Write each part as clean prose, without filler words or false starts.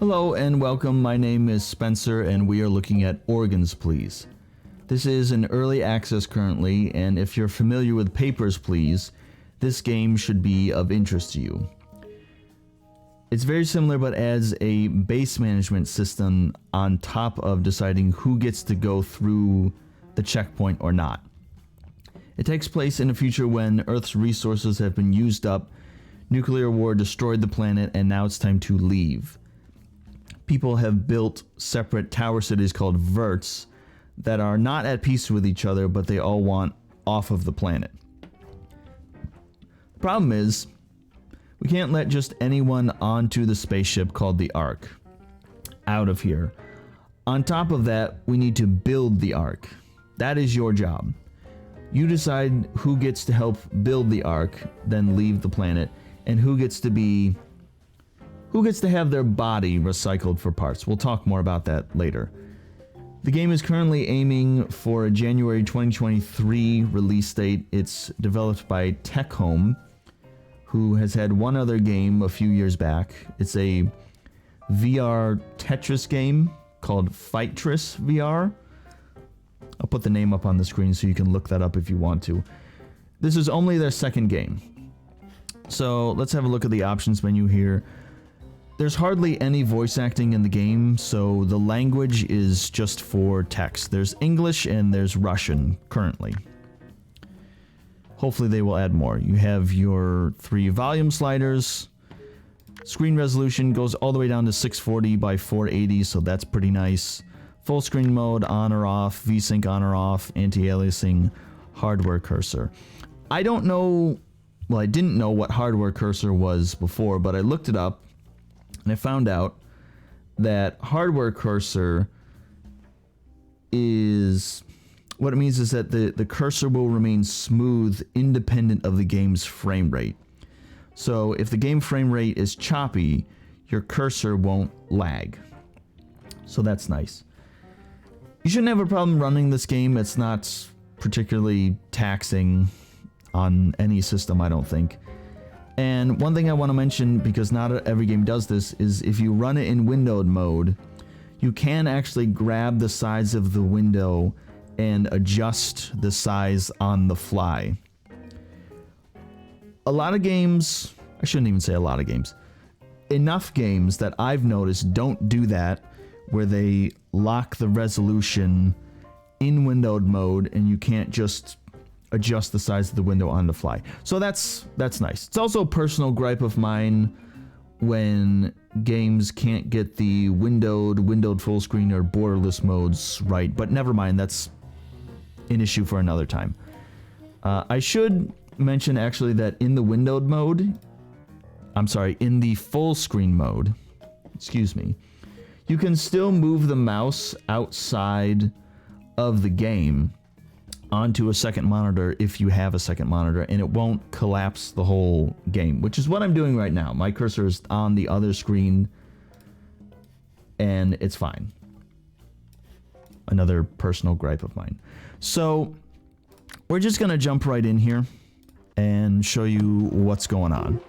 Hello and welcome, my name is Spencer and we are looking at Organs Please. This is in early access currently, and if you're familiar with Papers, Please, this game should be of interest to you. It's very similar but adds a base management system on top of deciding who gets to go through the checkpoint or not. It takes place in a future when Earth's resources have been used up, nuclear war destroyed the planet, and now it's time to leave. People have built separate tower cities called verts that are not at peace with each other, but they all want off of the planet. The problem is, we can't let just anyone onto the spaceship called the Ark out of here. On top of that, we need to build the Ark. That is your job. You decide who gets to help build the Ark, then leave the planet, and who gets to have their body recycled for parts. We'll talk more about that later. The game is currently aiming for a January 2023 release date. It's developed by TechHome, who has had one other game a few years back. It's a VR Tetris game called Fightress VR. I'll put the name up on the screen so you can look that up if you want to. This is only their second game. So let's have a look at the options menu here. There's hardly any voice acting in the game, so the language is just for text. There's English and there's Russian currently. Hopefully they will add more. You have your 3 volume sliders. Screen resolution goes all the way down to 640 by 480, so that's pretty nice. Full screen mode on or off, VSync on or off, anti-aliasing, hardware cursor. I don't know, well, I didn't know what hardware cursor was before, but I looked it up and I found out that hardware cursor is, what it means is that the cursor will remain smooth independent of the game's frame rate. So if the game frame rate is choppy, your cursor won't lag. So that's nice. You shouldn't have a problem running this game. It's not particularly taxing on any system, I don't think. And one thing I want to mention, because not every game does this, is if you run it in windowed mode, you can actually grab the size of the window and adjust the size on the fly. A lot of games, I shouldn't even say a lot of games, enough games that I've noticed don't do that, where they lock the resolution in windowed mode and you can't just adjust the size of the window on the fly. So that's nice. It's also a personal gripe of mine when games can't get the windowed full screen or borderless modes right, but never mind, that's an issue for another time. I should mention actually that in the windowed mode, in the full screen mode, you can still move the mouse outside of the game onto a second monitor if you have a second monitor, and it won't collapse the whole game, which is what I'm doing right now. My cursor is on the other screen and it's fine. Another personal gripe of mine. So we're just gonna jump right in here and show you what's going on.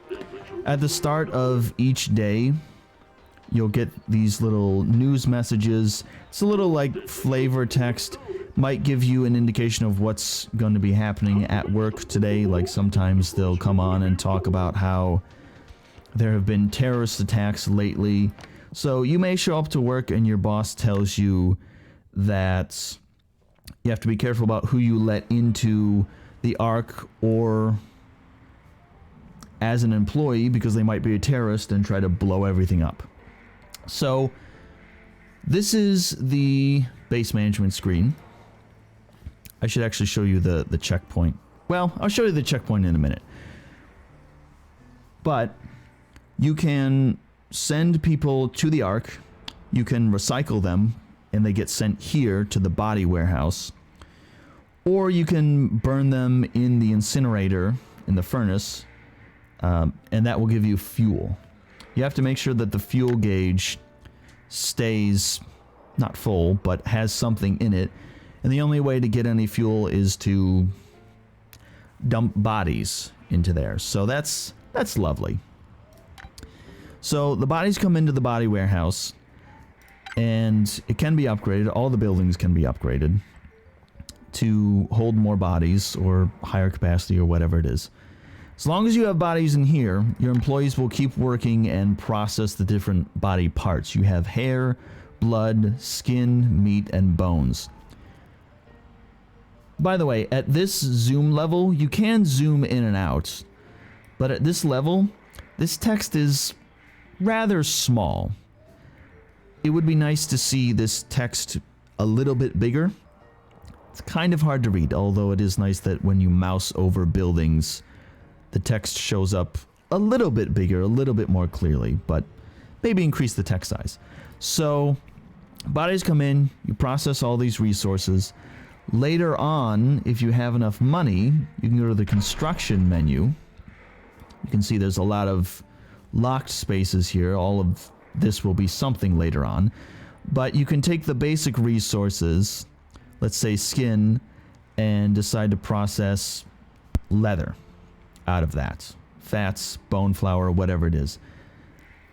At the start of each day, you'll get these little news messages. It's a little like flavor text. Might give you an indication of what's going to be happening at work today. Like sometimes they'll come on and talk about how there have been terrorist attacks lately. So you may show up to work and your boss tells you that you have to be careful about who you let into the Ark or as an employee, because they might be a terrorist and try to blow everything up. So this is the base management screen. I should actually show you the checkpoint. Well, I'll show you the checkpoint in a minute. But you can send people to the Ark. You can recycle them and they get sent here to the body warehouse. Or you can burn them in the incinerator, in the furnace, and that will give you fuel. You have to make sure that the fuel gauge stays not full, but has something in it. And the only way to get any fuel is to dump bodies into there. So that's lovely. So the bodies come into the body warehouse, and it can be upgraded. All the buildings can be upgraded to hold more bodies or higher capacity or whatever it is. As long as you have bodies in here, your employees will keep working and process the different body parts. You have hair, blood, skin, meat, and bones. By the way, at this zoom level, you can zoom in and out, but at this level, this text is rather small. It would be nice to see this text a little bit bigger. It's kind of hard to read, although it is nice that when you mouse over buildings, the text shows up a little bit bigger, a little bit more clearly, but maybe increase the text size. So, bodies come in, you process all these resources. Later on, if you have enough money, you can go to the construction menu. You can see there's a lot of locked spaces here. All of this will be something later on. But you can take the basic resources, let's say skin, and decide to process leather out of that. Fats, bone flour, whatever it is.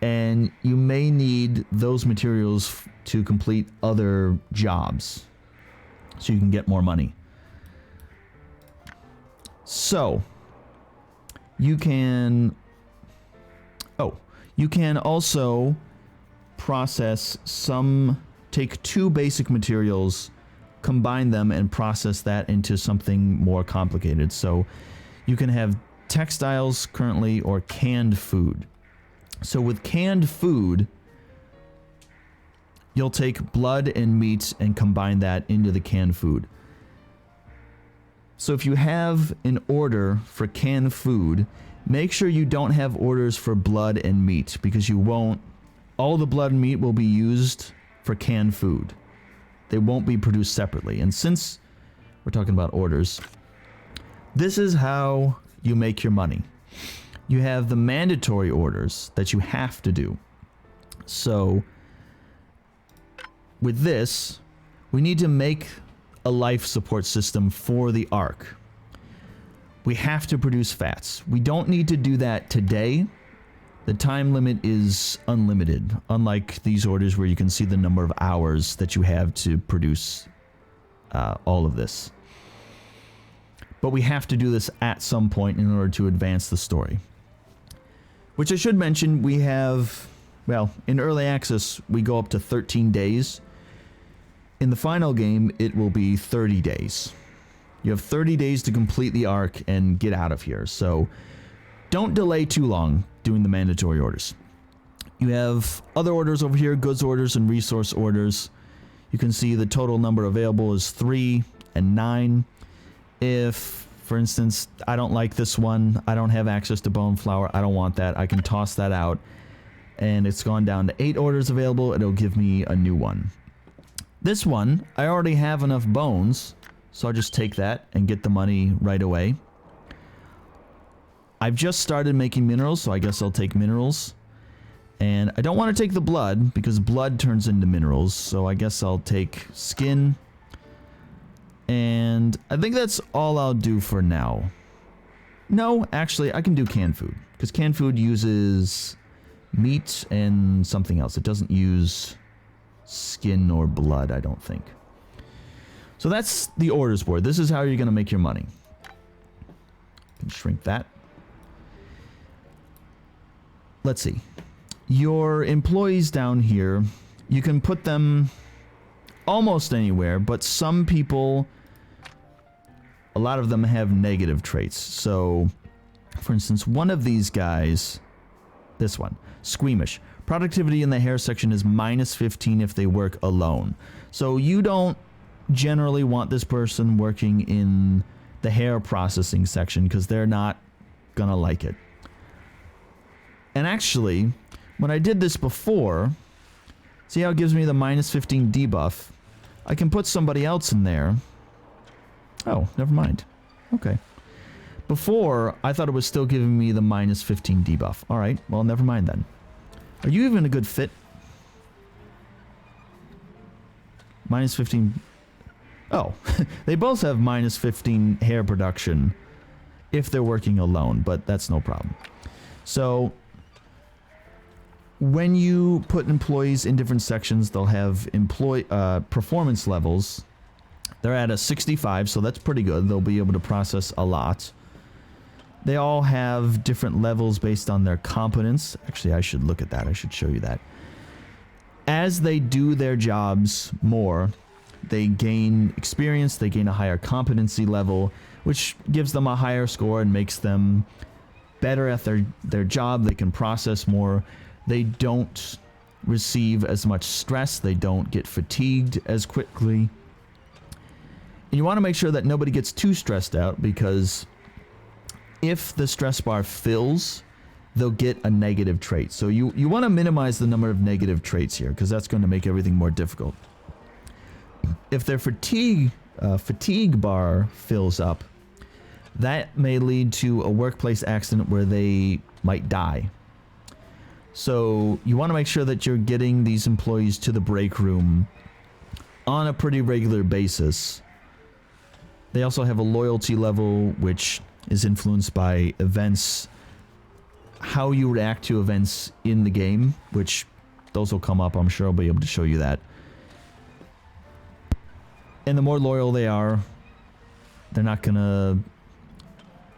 And you may need those materials to complete other jobs, so you can get more money. So, you can also process take two basic materials, combine them, and process that into something more complicated. So, you can have textiles currently or canned food. So with canned food, you'll take blood and meat and combine that into the canned food. So if you have an order for canned food, make sure you don't have orders for blood and meat, because you won't. All the blood and meat will be used for canned food. They won't be produced separately. And since we're talking about orders, this is how you make your money. You have the mandatory orders that you have to do. So with this, we need to make a life support system for the Ark. We have to produce fats. We don't need to do that today. The time limit is unlimited, unlike these orders where you can see the number of hours that you have to produce all of this. But we have to do this at some point in order to advance the story. Which I should mention, we have, well, in early access, we go up to 13 days. In the final game, it will be 30 days. You have 30 days to complete the Ark and get out of here. So don't delay too long doing the mandatory orders. You have other orders over here, goods orders and resource orders. You can see the total number available is 3 and 9. If, for instance, I don't like this one, I don't have access to bone flour, I don't want that, I can toss that out. And it's gone down to 8 orders available, it'll give me a new one. This one, I already have enough bones, so I'll just take that and get the money right away. I've just started making minerals, so I guess I'll take minerals. And I don't want to take the blood, because blood turns into minerals, so I guess I'll take skin. And I think that's all I'll do for now. No, actually, I can do canned food, because canned food uses meat and something else. It doesn't use skin or blood, I don't think. So that's the orders board. This is how you're going to make your money. Can shrink that. Let's see. Your employees down here, you can put them almost anywhere, but some people, a lot of them have negative traits. So, for instance, one of these guys, this one, squeamish. Productivity in the hair section is -15 if they work alone. So you don't generally want this person working in the hair processing section, because they're not gonna like it. And actually, when I did this before, see how it gives me the -15 debuff? I can put somebody else in there. Oh, never mind. Okay. Before, I thought it was still giving me the -15 debuff. Alright, well, never mind then. Are you even a good fit? -15. Oh, they both have -15 hair production if they're working alone, but that's no problem. So, when you put employees in different sections, they'll have performance levels. They're at a 65, so that's pretty good. They'll be able to process a lot. They all have different levels based on their competence. Actually, I should look at that. I should show you that. As they do their jobs more, they gain experience, they gain a higher competency level, which gives them a higher score and makes them better at their job. They can process more. They don't receive as much stress. They don't get fatigued as quickly. And you want to make sure that nobody gets too stressed out, because if the stress bar fills, they'll get a negative trait. So you want to minimize the number of negative traits here, because that's going to make everything more difficult. If their fatigue bar fills up, that may lead to a workplace accident where they might die. So you want to make sure that you're getting these employees to the break room on a pretty regular basis. They also have a loyalty level, which is influenced by events, how you react to events in the game, which those will come up. I'm sure I'll be able to show you that. And the more loyal they are, they're not going to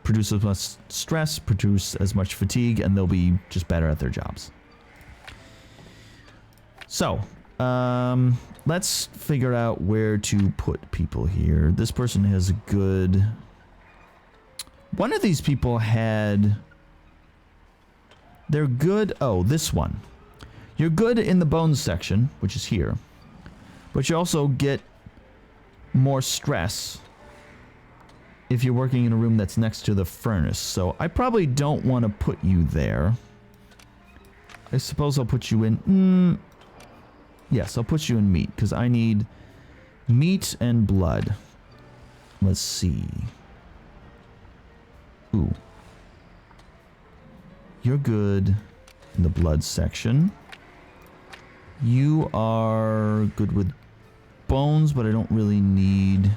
produce as much stress, produce as much fatigue, and they'll be just better at their jobs. So, let's figure out where to put people here. This person has a good... One of these people had... They're good... Oh, this one. You're good in the bones section, which is here. But you also get more stress if you're working in a room that's next to the furnace. So I probably don't want to put you there. I suppose I'll put you in... yes, I'll put you in meat, because I need meat and blood. Let's see. Ooh. You're good in the blood section. You are good with bones, but I don't really need...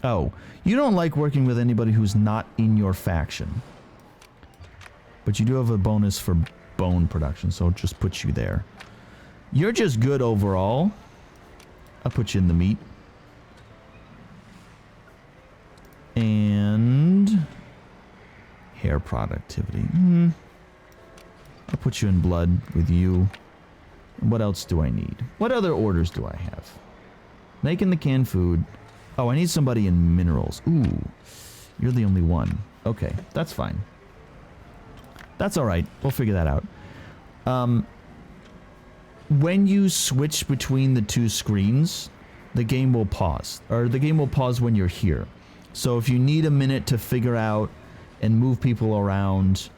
Oh, you don't like working with anybody who's not in your faction. But you do have a bonus for bone production, so I'll just put you there. You're just good overall. I'll put you in the meat. And... hair productivity. I'll put you in blood with you. And what else do I need? What other orders do I have? Making the canned food. Oh, I need somebody in minerals. Ooh, you're the only one. Okay, that's fine. That's alright. We'll figure that out. When you switch between the two screens, the game will pause. Or the game will pause when you're here. So if you need a minute to figure out and move people around,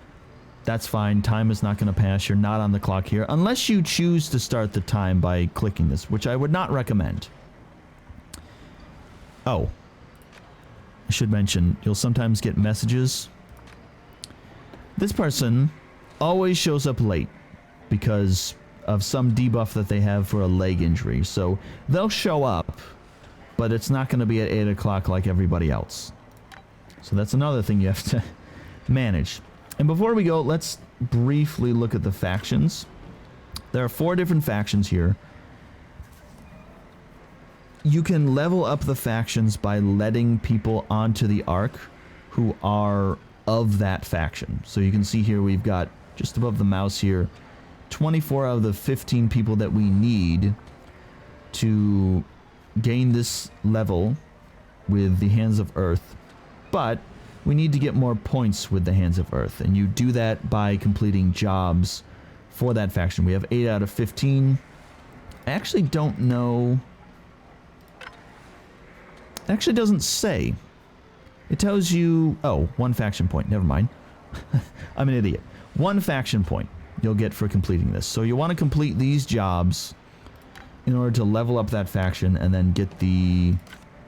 that's fine. Time is not going to pass. You're not on the clock here. Unless you choose to start the time by clicking this, which I would not recommend. Oh, I should mention, you'll sometimes get messages. This person always shows up late because of some debuff that they have for a leg injury. So they'll show up, but it's not going to be at 8 o'clock like everybody else. So that's another thing you have to manage. And before we go, let's briefly look at the factions. There are 4 different factions here. You can level up the factions by letting people onto the Ark who are of that faction. So you can see here we've got, just above the mouse here, 24 out of the 15 people that we need to gain this level with the Hands of Earth. But we need to get more points with the Hands of Earth, and you do that by completing jobs for that faction. We have 8 out of 15. I actually don't know... It actually doesn't say. It tells you... Oh, 1 faction point. Never mind. I'm an idiot. 1 faction point you'll get for completing this. So you want to complete these jobs in order to level up that faction and then get the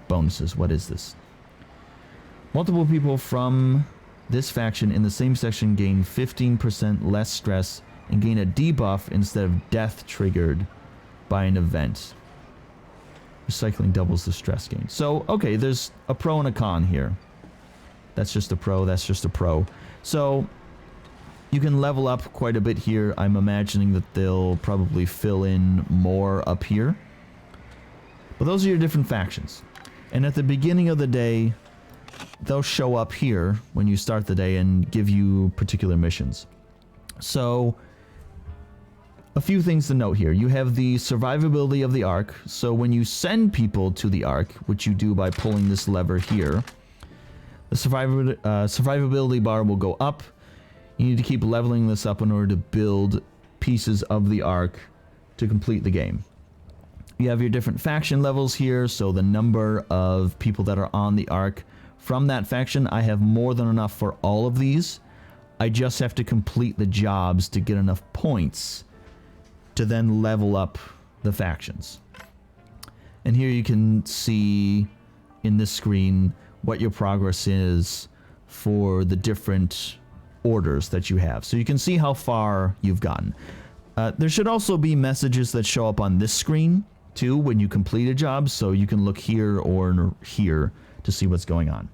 bonuses. What is this? Multiple people from this faction in the same section gain 15% less stress and gain a debuff instead of death triggered by an event. Recycling doubles the stress gain. So, okay, there's a pro and a con here. That's just a pro, that's just a pro. So, You can level up quite a bit here. I'm imagining that they'll probably fill in more up here. But those are your different factions. And at the beginning of the day, they'll show up here when you start the day and give you particular missions. So, a few things to note here. You have the survivability of the Ark. So when you send people to the Ark, which you do by pulling this lever here, the survivability bar will go up. You need to keep leveling this up in order to build pieces of the Ark to complete the game. You have your different faction levels here, so the number of people that are on the Ark from that faction, I have more than enough for all of these. I just have to complete the jobs to get enough points to then level up the factions. And here you can see in this screen what your progress is for the different orders that you have. So you can see how far you've gotten. There should also be messages that show up on this screen too when you complete a job, so you can look here or here to see what's going on.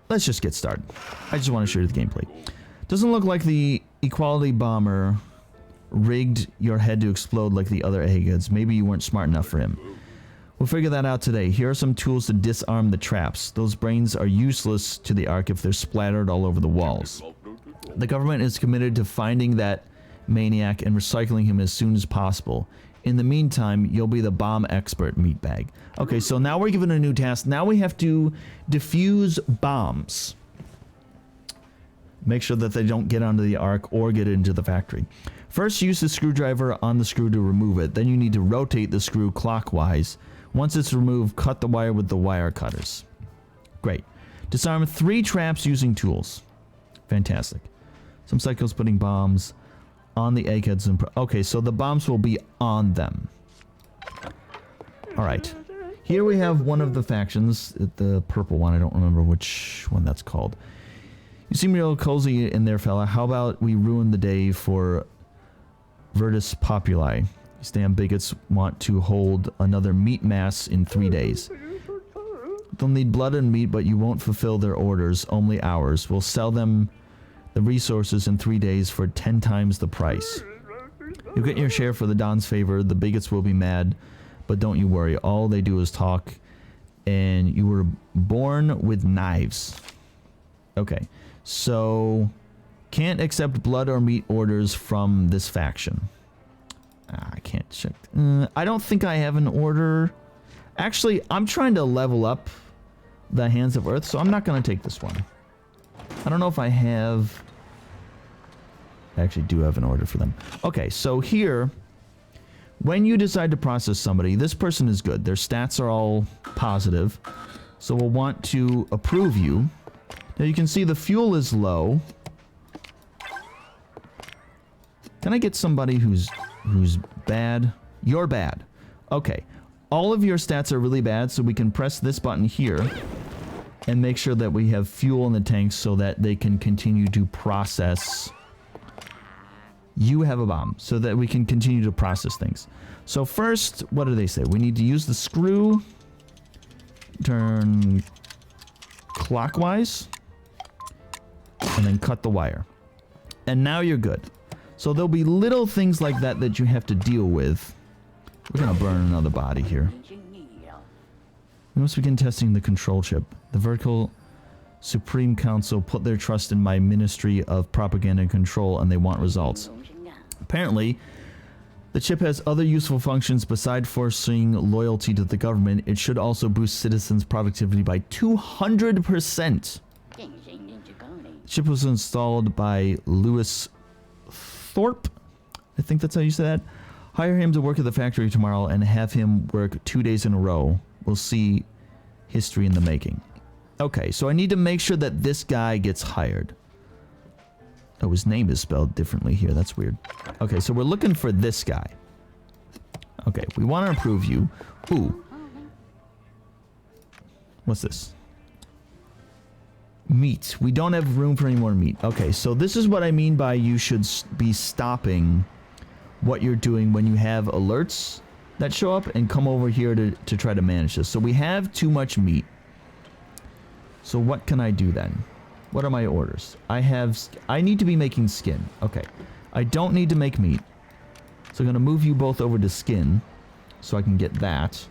Let's just get started. I just want to show you the gameplay. Doesn't look like the Equality Bomber rigged your head to explode like the other eggheads. Maybe you weren't smart enough for him. We'll figure that out today. Here are some tools to disarm the traps. Those brains are useless to the Ark if they're splattered all over the walls. The government is committed to finding that maniac and recycling him as soon as possible. In the meantime, you'll be the bomb expert, meatbag. Okay, so now we're given a new task. Now we have to defuse bombs. Make sure that they don't get onto the Ark or get into the factory. First, use the screwdriver on the screw to remove it. Then you need to rotate the screw clockwise. Once it's removed, cut the wire with the wire cutters. Great. Disarm 3 traps using tools. Fantastic. Some psychos putting bombs on the eggheads. Okay, so the bombs will be on them. Alright. Here we have one of the factions. The purple one. I don't remember which one that's called. You seem real cozy in there, fella. How about we ruin the day for Virtus Populi? These damn bigots want to hold another meat mass in 3 days. They'll need blood and meat, but you won't fulfill their orders, only ours. We'll sell them the resources in 3 days for 10 times the price. You'll get your share for the Don's favor. The bigots will be mad, but don't you worry. All they do is talk, and you were born with knives. Okay. So, can't accept blood or meat orders from this faction. I can't check. I don't think I have an order. Actually, I'm trying to level up the Hands of Earth, so I'm not going to take this one. I don't know if I have... I actually do have an order for them. Okay, so here, when you decide to process somebody, this person is good. Their stats are all positive, so we'll want to approve you. Now you can see the fuel is low. Can I get somebody who's bad? You're bad. Okay. All of your stats are really bad, so we can press this button here and make sure that we have fuel in the tanks so that they can continue to process. You have a bomb, so that we can continue to process things. So first, what do they say? We need to use the screw. Turn clockwise. And then cut the wire. And now you're good. So there'll be little things like that that you have to deal with. We're gonna burn another body here. We must begin testing the control chip. The Vertical Supreme Council put their trust in my Ministry of Propaganda and Control, and they want results. Apparently, the chip has other useful functions besides forcing loyalty to the government. It should also boost citizens' productivity by 200%. The chip was installed by Lewis Thorpe. I think that's how you say that. Hire him to work at the factory tomorrow and have him work 2 days in a row. We'll see history in the making. Okay, so I need to make sure that this guy gets hired. Oh, his name is spelled differently here. That's weird. Okay, so we're looking for this guy. Okay, we want to approve you. Ooh. What's this? Meat. We don't have room for any more meat. Okay, so this is what I mean by you should be stopping what you're doing when you have alerts that show up and come over here to try to manage this. So we have too much meat. So what can I do then? What are my orders? I need to be making skin. Okay. I don't need to make meat. So I'm going to move you both over to skin so I can get that.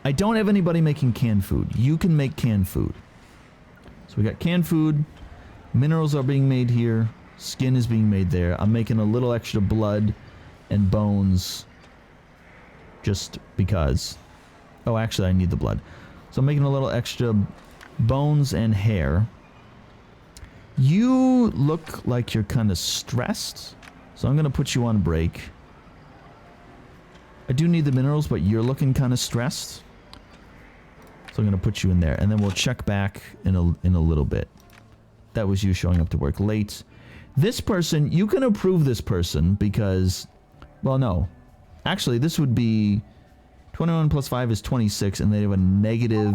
I don't have anybody making canned food. You can make canned food. So we got canned food. Minerals are being made here. Skin is being made there. I'm making a little extra blood and bones just because. Oh, actually, I need the blood. So I'm making a little extra bones and hair. You look like you're kind of stressed, so I'm going to put you on break. I do need the minerals, but you're looking kind of stressed. So I'm going to put you in there, and then we'll check back in a little bit. That was you showing up to work late. This person, you can approve this person because, well, no. Actually, this would be 21 plus 5 is 26, and they have a negative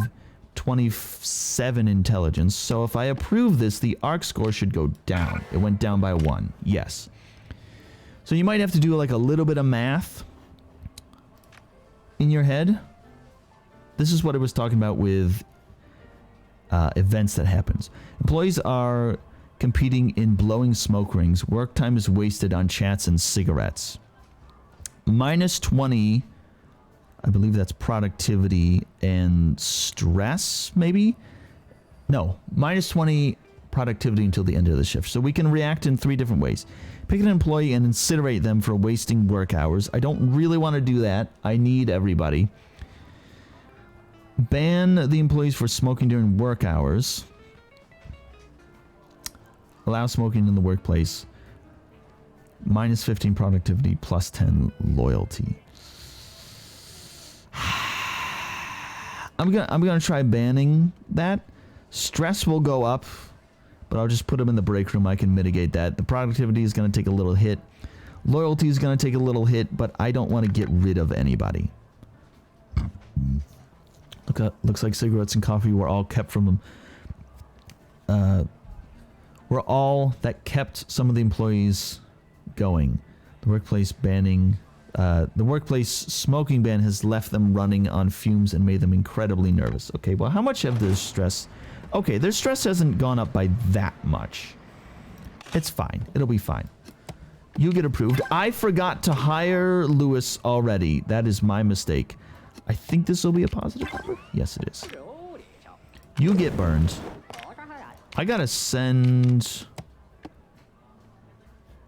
27 intelligence. So if I approve this, the ARC score should go down. It went down by 1. Yes. So you might have to do like a little bit of math in your head. This is what I was talking about with events that happens. Employees are competing in blowing smoke rings. Work time is wasted on chats and cigarettes. Minus 20, I believe that's productivity and stress, maybe? No, minus 20 productivity until the end of the shift. So we can react in 3 different ways. Pick an employee and incinerate them for wasting work hours. I don't really want to do that. I need everybody. Ban the employees for smoking during work hours. Allow smoking in the workplace. Minus 15 productivity, plus 10 loyalty. I'm gonna try banning that. Stress will go up, but I'll just put them in the break room. I can mitigate that. The productivity is gonna take a little hit. Loyalty is gonna take a little hit, but I don't want to get rid of anybody. Looks like cigarettes and coffee were all kept from them. Were all that kept some of the employees going. The workplace banning. The workplace smoking ban has left them running on fumes and made them incredibly nervous. Okay, well, how much of their stress? Okay, their stress hasn't gone up by that much. It's fine. It'll be fine. You get approved. I forgot to hire Lewis already. That is my mistake. I think this will be a positive number. Yes, it is. You get burned. I gotta send...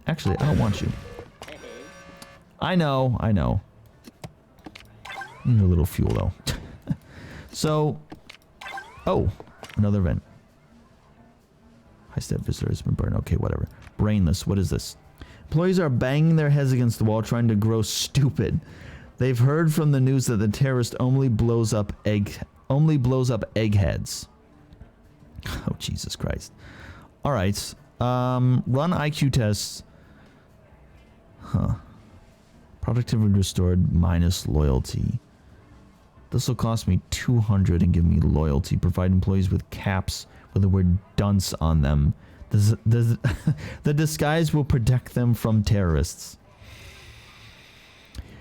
Actually, I don't want you. I know. Need a little fuel, though. So... Oh, another event. High-step visitor has been burned. Okay, whatever. Brainless. What is this? Employees are banging their heads against the wall trying to grow stupid. They've heard from the news that the terrorist only blows up eggheads. Oh, Jesus Christ. Alright. Run IQ tests. Huh. Productivity restored minus loyalty. This will cost me 200 and give me loyalty. Provide employees with caps with the word dunce on them. The disguise will protect them from terrorists.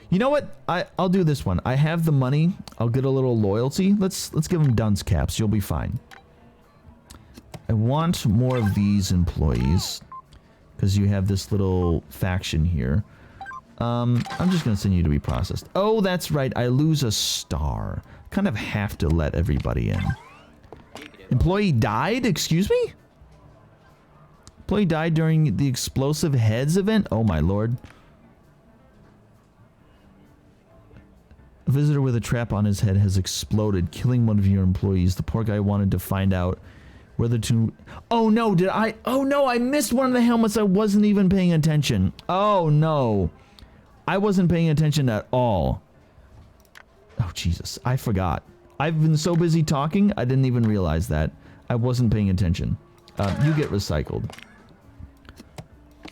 You know what? I'll do this one. I have the money. I'll get a little loyalty. Let's give them dunce caps. You'll be fine. I want more of these employees because you have this little faction here. I'm just gonna send you to be processed. Oh, that's right. I lose a star. Kind of have to let everybody in. Employee died? Excuse me? Employee died during the explosive heads event? Oh my lord. A visitor with a trap on his head has exploded, killing one of your employees. The poor guy wanted to find out whether to... Oh no, Oh no, I missed one of the helmets. I wasn't even paying attention. Oh no. I wasn't paying attention at all. Oh Jesus, I forgot. I've been so busy talking, I didn't even realize that. I wasn't paying attention. You get recycled.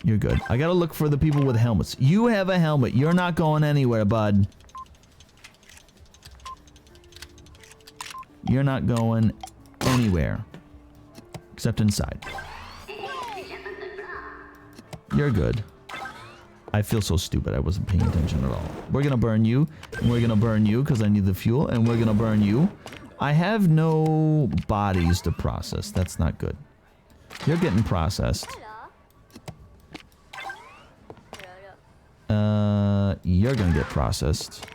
You're good. I gotta look for the people with helmets. You have a helmet. You're not going anywhere, bud. You're not going anywhere. Except inside. You're good. I feel so stupid. I wasn't paying attention at all. We're gonna burn you. And we're gonna burn you because I need the fuel. And we're gonna burn you. I have no bodies to process. That's not good. You're getting processed. You're gonna get processed.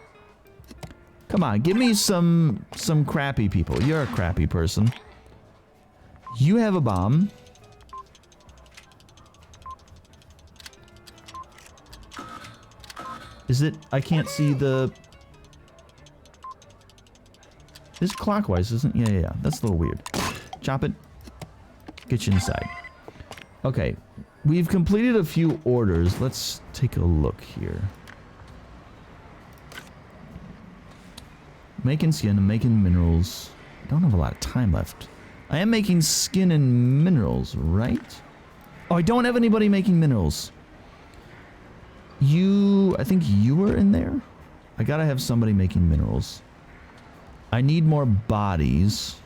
Come on, give me some crappy people. You're a crappy person. You have a bomb. Is it? I can't see the... It's clockwise, isn't it? Yeah. That's a little weird. Chop it. Get you inside. Okay. We've completed a few orders. Let's take a look here. Making skin and making minerals. I don't have a lot of time left. I am making skin and minerals, right? Oh, I don't have anybody making minerals. I think you were in there? I gotta have somebody making minerals. I need more bodies.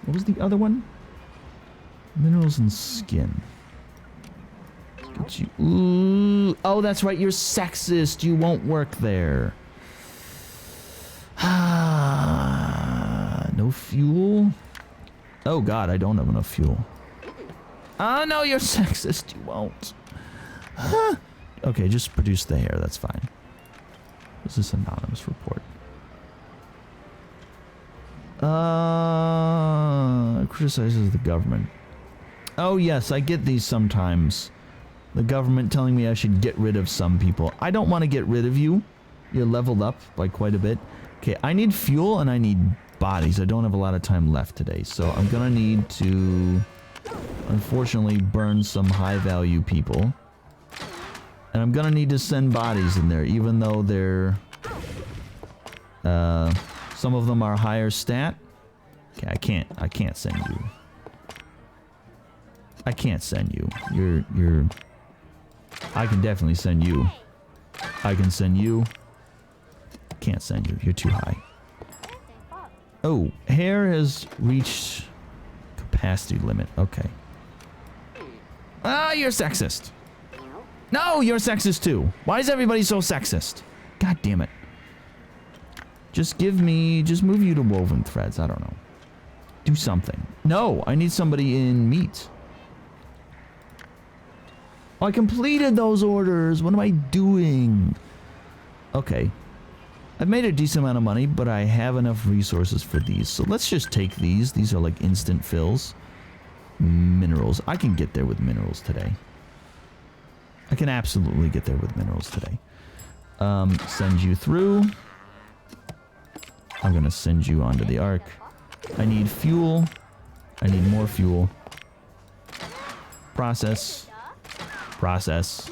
What was the other one? Minerals and skin. Get you. Ooh. Oh, that's right. You're sexist. You won't work there. No fuel? Oh god, I don't have enough fuel. Oh no, you're sexist. You won't. Okay, just produce the hair. That's fine. What's this anonymous report? Criticizes the government. Oh yes, I get these sometimes. The government telling me I should get rid of some people. I don't want to get rid of you. You're leveled up by quite a bit. Okay, I need fuel and I need bodies. I don't have a lot of time left today, so I'm gonna need to, unfortunately, burn some high-value people. And I'm gonna need to send bodies in there, even though they're... some of them are higher stat. Okay, I can't send you. I can't send you. You're... I can definitely send you. I can send you. Can't send you. You're too high. Oh, hair has reached capacity limit. Okay. Ah, you're sexist. No, you're sexist too. Why is everybody so sexist? God damn it. Just move you to woven threads. I don't know. Do something. No, I need somebody in meat. Oh, I completed those orders. What am I doing? Okay. I've made a decent amount of money, but I have enough resources for these. So let's just take these. These are like instant fills. Minerals. I can get there with minerals today. I can absolutely get there with minerals today. Send you through. I'm gonna send you onto the Ark. I need fuel. I need more fuel. Process. Process.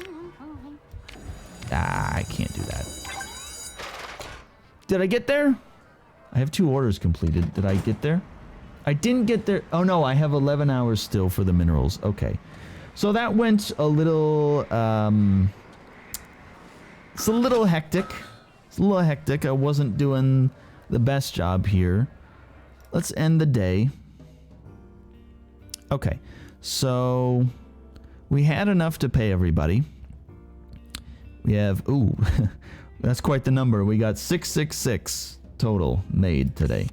Ah, I can't do that. Did I get there? I have 2 orders completed. Did I get there? I didn't get there. Oh no, I have 11 hours still for the minerals. Okay. So that went a little, it's a little hectic. It's a little hectic. I wasn't doing the best job here. Let's end the day. Okay. So we had enough to pay everybody. We have, ooh, that's quite the number. We got 666 total made today.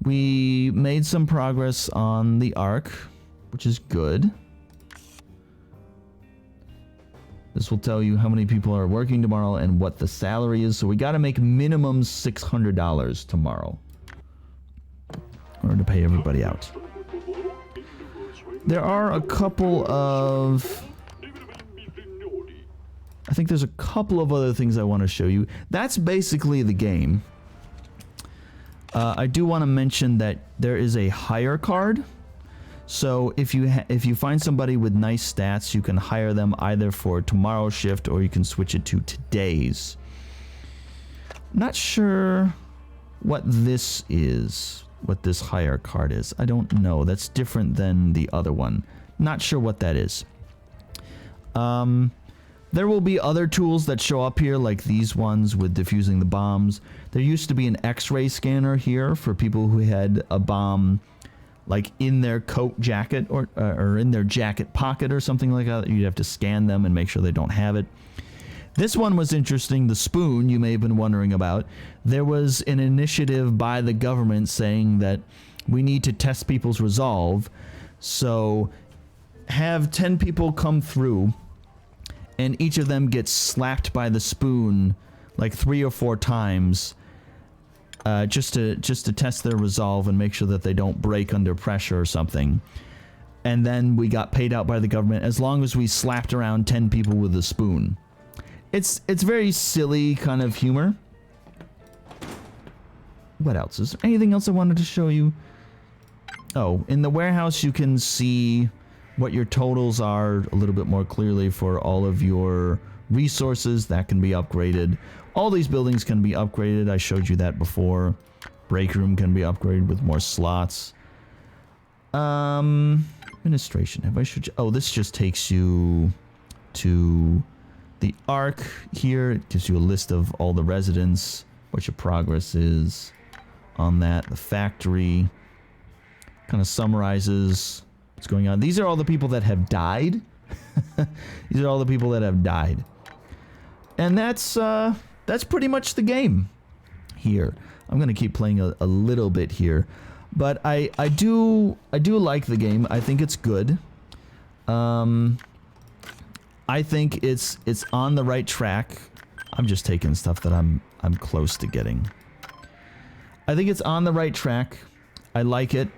We made some progress on the Ark, which is good. This will tell you how many people are working tomorrow and what the salary is. So we got to make minimum $600 tomorrow in order to pay everybody out. There are a couple of... I think there's a couple of other things I want to show you. That's basically the game. I do want to mention that there is a hire card. So if you find somebody with nice stats, you can hire them either for tomorrow's shift or you can switch it to today's. Not sure what this is, what this hire card is. I don't know. That's different than the other one. Not sure what that is. There will be other tools that show up here, like these ones with diffusing the bombs. There used to be an X-ray scanner here for people who had a bomb like in their coat jacket or in their jacket pocket or something like that. You'd have to scan them and make sure they don't have it. This one was interesting. The spoon, you may have been wondering about. There was an initiative by the government saying that we need to test people's resolve. So have 10 people come through, and each of them gets slapped by the spoon like 3 or 4 times, just to test their resolve and make sure that they don't break under pressure or something. And then we got paid out by the government as long as we slapped around 10 people with a spoon. It's very silly kind of humor. What else? Is there anything else I wanted to show you? Oh, in the warehouse you can see what your totals are a little bit more clearly for all of your resources. That can be upgraded. All these buildings can be upgraded. I showed you that before. Break room can be upgraded with more slots. Administration. Have I showed you? Oh, this just takes you to the Ark here. It gives you a list of all the residents, what your progress is on that. The factory kind of summarizes what's going on. These are all the people that have died. These are all the people that have died. And that's pretty much the game here. I'm going to keep playing a little bit here. But I do like the game. I think it's good. I think it's on the right track. I'm just taking stuff that I'm close to getting. I think it's on the right track. I like it.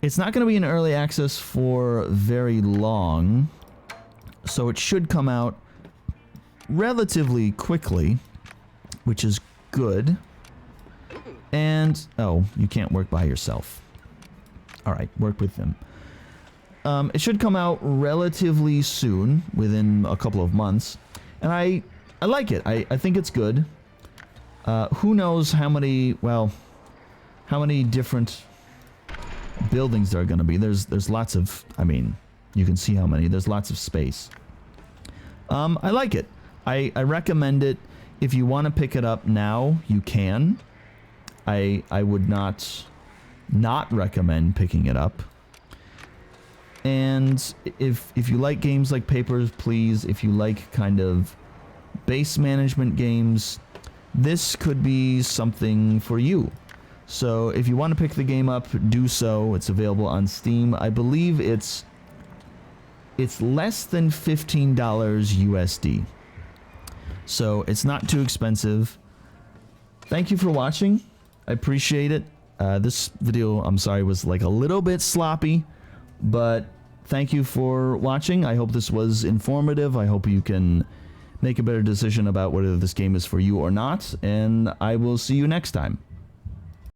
It's not going to be in early access for very long, so it should come out relatively quickly, which is good. And, oh, you can't work by yourself. Alright, work with them. It should come out relatively soon, within a couple of months. And I like it. I think it's good. Who knows how many, well, how many different buildings there are going to be. There's lots of, I mean, you can see how many. There's lots of space. I like it. I recommend it. If you want to pick it up now, you can. I would not recommend picking it up. And if you like games like Papers, Please, if you like kind of base management games, this could be something for you. So if you want to pick the game up, do so. It's available on Steam. I believe it's less than $15 USD. So it's not too expensive. Thank you for watching. I appreciate it. This video, I'm sorry, was like a little bit sloppy, but thank you for watching. I hope this was informative. I hope you can make a better decision about whether this game is for you or not, and I will see you next time.